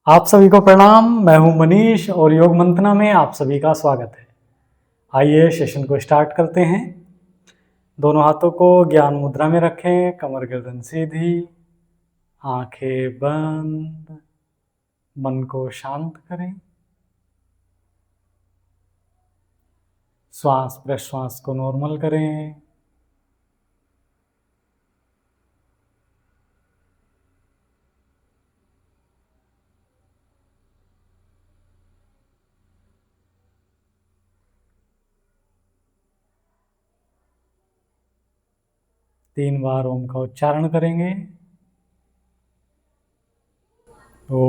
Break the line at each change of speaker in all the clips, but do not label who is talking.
आप सभी को प्रणाम। मैं हूं मनीष और योग मंथना में आप सभी का स्वागत है। आइए सेशन को स्टार्ट करते हैं। दोनों हाथों को ज्ञान मुद्रा में रखें, कमर गर्दन सीधी, आंखें बंद, मन को शांत करें। श्वास प्रश्वास को नॉर्मल करें। तीन बार ओम का उच्चारण करेंगे। ओ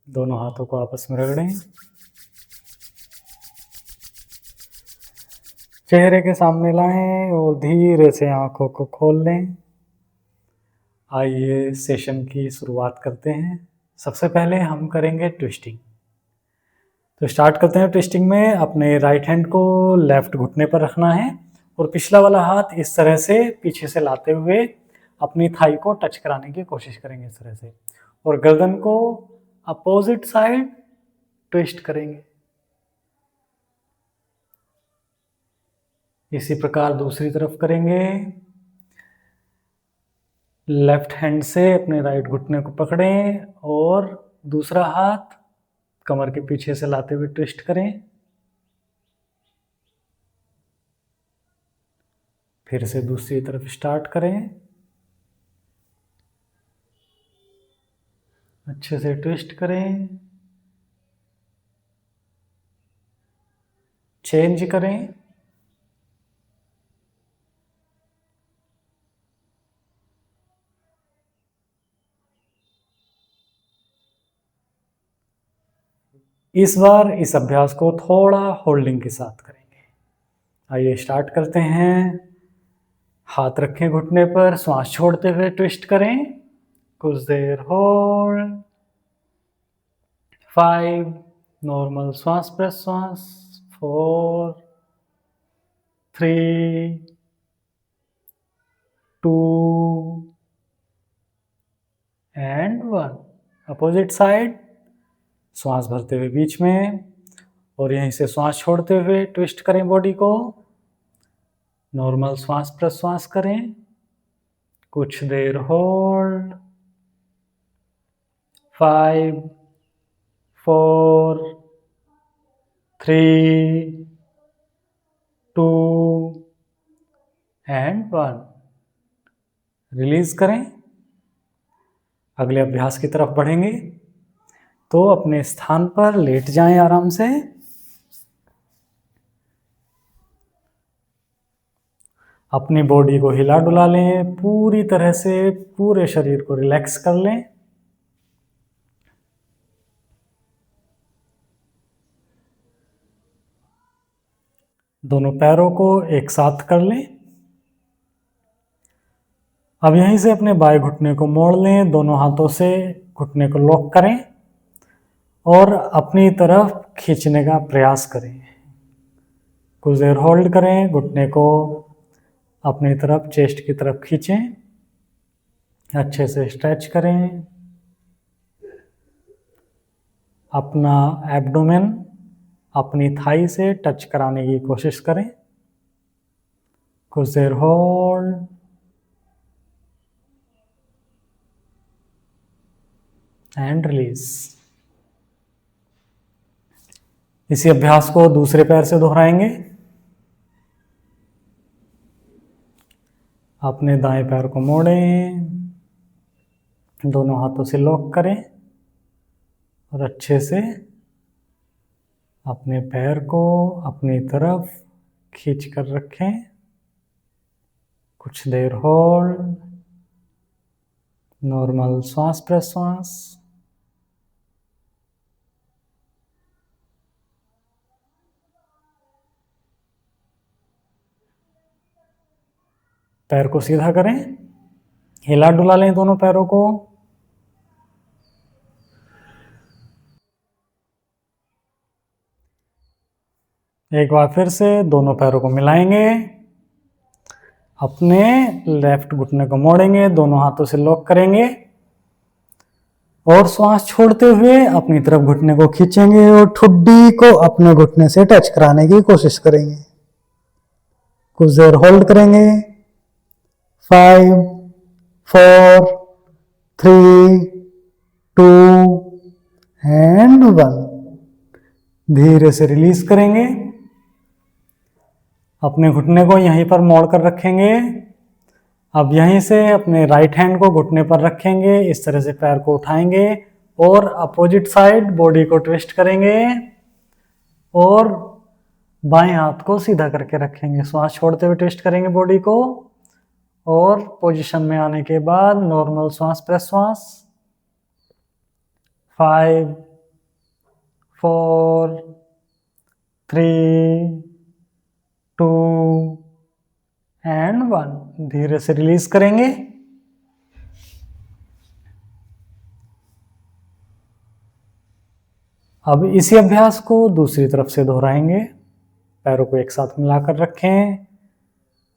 दोनों हाथों को आपस में रगड़ें। चेहरे के सामने लाएं और धीरे से आंखों को खोल लें। आइए सेशन की शुरुआत करते हैं। सबसे पहले हम करेंगे ट्विस्टिंग। तो स्टार्ट करते हैं ट्विस्टिंग में। अपने राइट हैंड को लेफ्ट घुटने पर रखना है और पिछला वाला हाथ इस तरह से पीछे से लाते हुए अपनी थाई को टच कराने की कोशिश करेंगे इस तरह से, और गर्दन को अपोजिट साइड ट्विस्ट करेंगे। इसी प्रकार दूसरी तरफ करेंगे। लेफ्ट हैंड से अपने राइट घुटने को पकड़ें और दूसरा हाथ कमर के पीछे से लाते हुए ट्विस्ट करें। फिर से दूसरी तरफ स्टार्ट करें। अच्छे से ट्विस्ट करें, चेंज करें। इस बार इस अभ्यास को थोड़ा होल्डिंग के साथ करेंगे। आइए स्टार्ट करते हैं। हाथ रखें घुटने पर, श्वास छोड़ते हुए ट्विस्ट करें। कुछ देर होल्ड। 5 नॉर्मल श्वास प्रश्वास, 4 3 2 एंड 1। अपोजिट साइड श्वास भरते हुए बीच में और यहीं से श्वास छोड़ते हुए ट्विस्ट करें बॉडी को। नॉर्मल श्वास प्रश्वास करें। कुछ देर होल्ड। 5 4 3 2 एंड 1। रिलीज करें। अगले अभ्यास की तरफ बढ़ेंगे। तो अपने स्थान पर लेट जाएं आराम से। अपनी बॉडी को हिला डुला लें पूरी तरह से, पूरे शरीर को रिलैक्स कर लें। दोनों पैरों को एक साथ कर लें। अब यहीं से अपने बाएं घुटने को मोड़ लें, दोनों हाथों से घुटने को लॉक करें और अपनी तरफ खींचने का प्रयास करें। कुछ देर होल्ड करें, घुटने को अपनी तरफ चेस्ट की तरफ खींचें, अच्छे से स्ट्रेच करें। अपना एब्डोमेन अपनी थाई से टच कराने की कोशिश करें। कुछ देर होल्ड एंड रिलीज। इसी अभ्यास को दूसरे पैर से दोहराएंगे। अपने दाएं पैर को मोड़ें, दोनों हाथों से लॉक करें और अच्छे से अपने पैर को अपनी तरफ खींच कर रखें, कुछ देर होल्ड, नॉर्मल श्वास प्रश्वास। पैर को सीधा करें, हिला डुला लें दोनों पैरों को। एक बार फिर से दोनों पैरों को मिलाएंगे, अपने लेफ्ट घुटने को मोड़ेंगे, दोनों हाथों से लॉक करेंगे और श्वास छोड़ते हुए अपनी तरफ घुटने को खींचेंगे और ठुड्डी को अपने घुटने से टच कराने की कोशिश करेंगे। कुछ देर होल्ड करेंगे। 5, 4, 3, 2 एंड 1। धीरे से रिलीज करेंगे, अपने घुटने को यहीं पर मोड़ कर रखेंगे। अब यहीं से अपने राइट हैंड को घुटने पर रखेंगे, इस तरह से पैर को उठाएंगे और अपोजिट साइड बॉडी को ट्विस्ट करेंगे और बाएं हाथ को सीधा करके रखेंगे। श्वास छोड़ते हुए ट्विस्ट करेंगे बॉडी को और पोजीशन में आने के बाद नॉर्मल श्वास प्रश्वास। 5, 4, 3, 2 एंड 1। धीरे से रिलीज करेंगे। अब इसी अभ्यास को दूसरी तरफ से दोहराएंगे। पैरों को एक साथ मिलाकर रखें,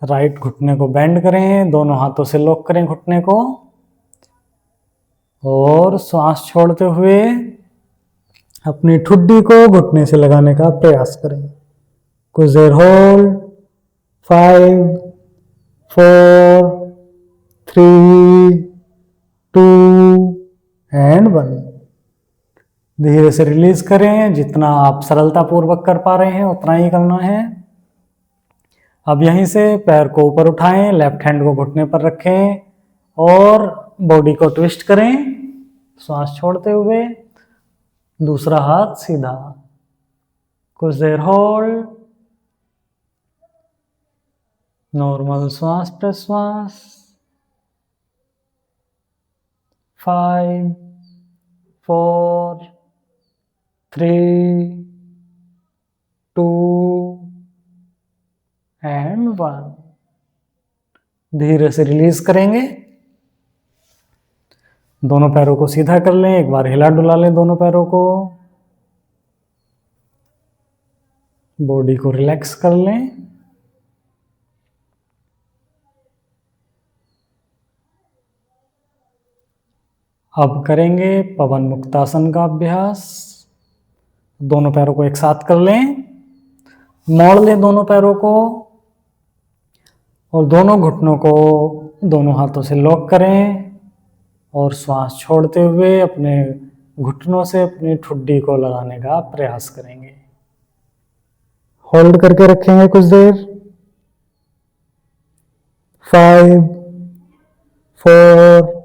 राइट घुटने को बेंड करें, दोनों हाथों से लॉक करें घुटने को और श्वास छोड़ते हुए अपनी ठुड्डी को घुटने से लगाने का प्रयास करें। कुछ देर होल्ड। 5, 4, 3, 2 एंड 1। धीरे से रिलीज करें, जितना आप सरलता पूर्वक कर पा रहे हैं उतना ही करना है। अब यहीं से पैर को ऊपर उठाएं, लेफ्ट हैंड को घुटने पर रखें और बॉडी को ट्विस्ट करें श्वास छोड़ते हुए, दूसरा हाथ सीधा। कुछ देर होल्ड, नॉर्मल श्वास प्रश्वास। 5, 4, 3, 2 एंड 1। धीरे से रिलीज करेंगे, दोनों पैरों को सीधा कर लें, एक बार हिला डुला लें दोनों पैरों को, बॉडी को रिलैक्स कर लें। अब करेंगे पवन मुक्तासन का अभ्यास। दोनों पैरों को एक साथ कर लें, मोड़ लें दोनों पैरों को और दोनों घुटनों को दोनों हाथों से लॉक करें और श्वास छोड़ते हुए अपने घुटनों से अपनी ठुड्डी को लगाने का प्रयास करेंगे। होल्ड करके रखेंगे कुछ देर। 5, 4,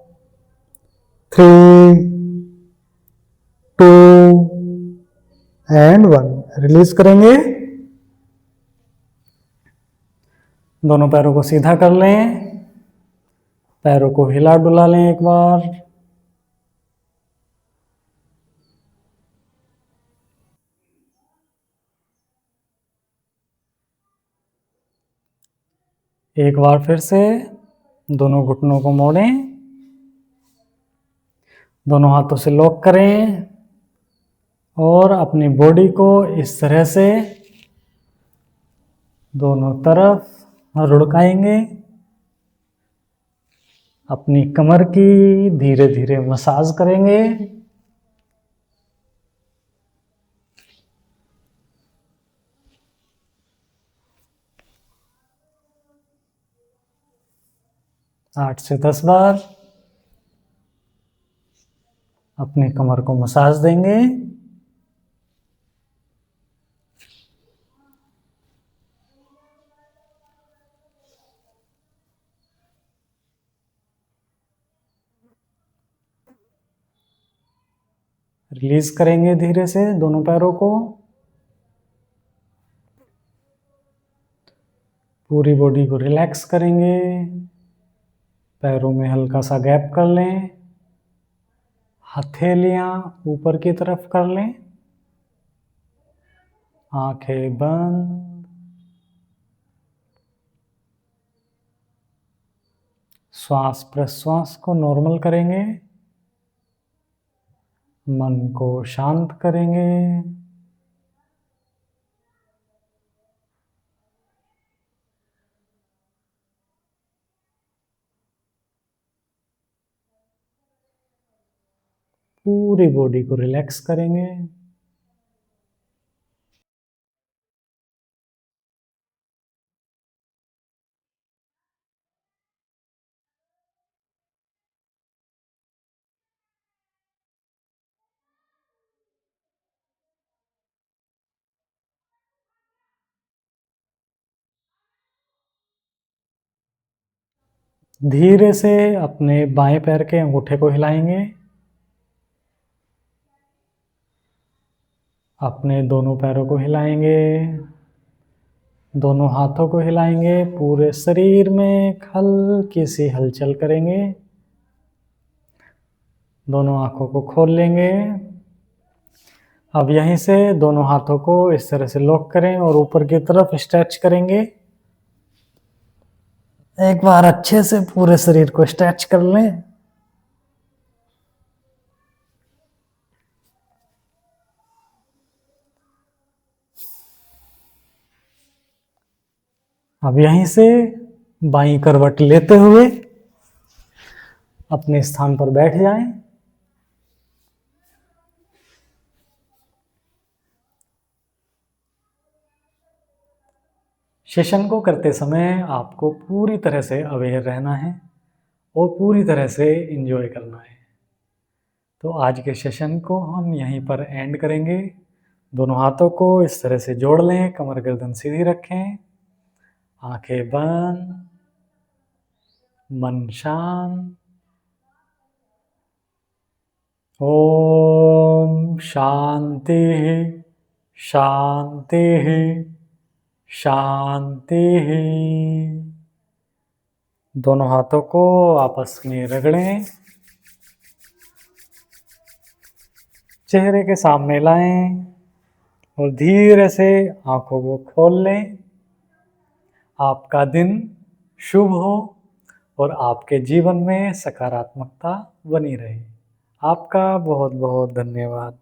3, 2 एंड 1। रिलीज करेंगे, दोनों पैरों को सीधा कर लें, पैरों को हिला डुला लें एक बार। एक बार फिर से दोनों घुटनों को मोड़ें, दोनों हाथों से लॉक करें और अपनी बॉडी को इस तरह से दोनों तरफ लुढ़काएंगे। अपनी कमर की धीरे धीरे मसाज करेंगे। आठ से 10 बार अपनी कमर को मसाज देंगे। रिलीज करेंगे धीरे से दोनों पैरों को। पूरी बॉडी को रिलैक्स करेंगे। पैरों में हल्का सा गैप कर लें। हथेलियां ऊपर की तरफ कर लें। आंखें बंद। श्वास प्रश्वास को नॉर्मल करेंगे। मन को शांत करेंगे। पूरी बॉडी को रिलैक्स करेंगे। धीरे से अपने बाएं पैर के अंगूठे को हिलाएंगे। अपने दोनों पैरों को हिलाएंगे। दोनों हाथों को हिलाएंगे। पूरे शरीर में हल्की सी हलचल करेंगे। दोनों आंखों को खोल लेंगे। अब यहीं से दोनों हाथों को इस तरह से लॉक करें और ऊपर की तरफ स्ट्रेच करेंगे। एक बार अच्छे से पूरे शरीर को स्ट्रेच कर लें। अब यहीं से बाईं करवट लेते हुए अपने स्थान पर बैठ जाएं। सेशन को करते समय आपको पूरी तरह से अवेयर रहना है और पूरी तरह से एंजॉय करना है। तो आज के सेशन को हम यहीं पर एंड करेंगे। दोनों हाथों को इस तरह से जोड़ लें। कमर गर्दन सीधी रखें। आंखें बंद। मन शांत। ओम शांति शांति शांति। दोनों हाथों को आपस में रगड़ें। चेहरे के सामने लाएं और धीरे से आंखों को खोल लें। आपका दिन शुभ हो और आपके जीवन में सकारात्मकता बनी रहे। आपका बहुत बहुत धन्यवाद।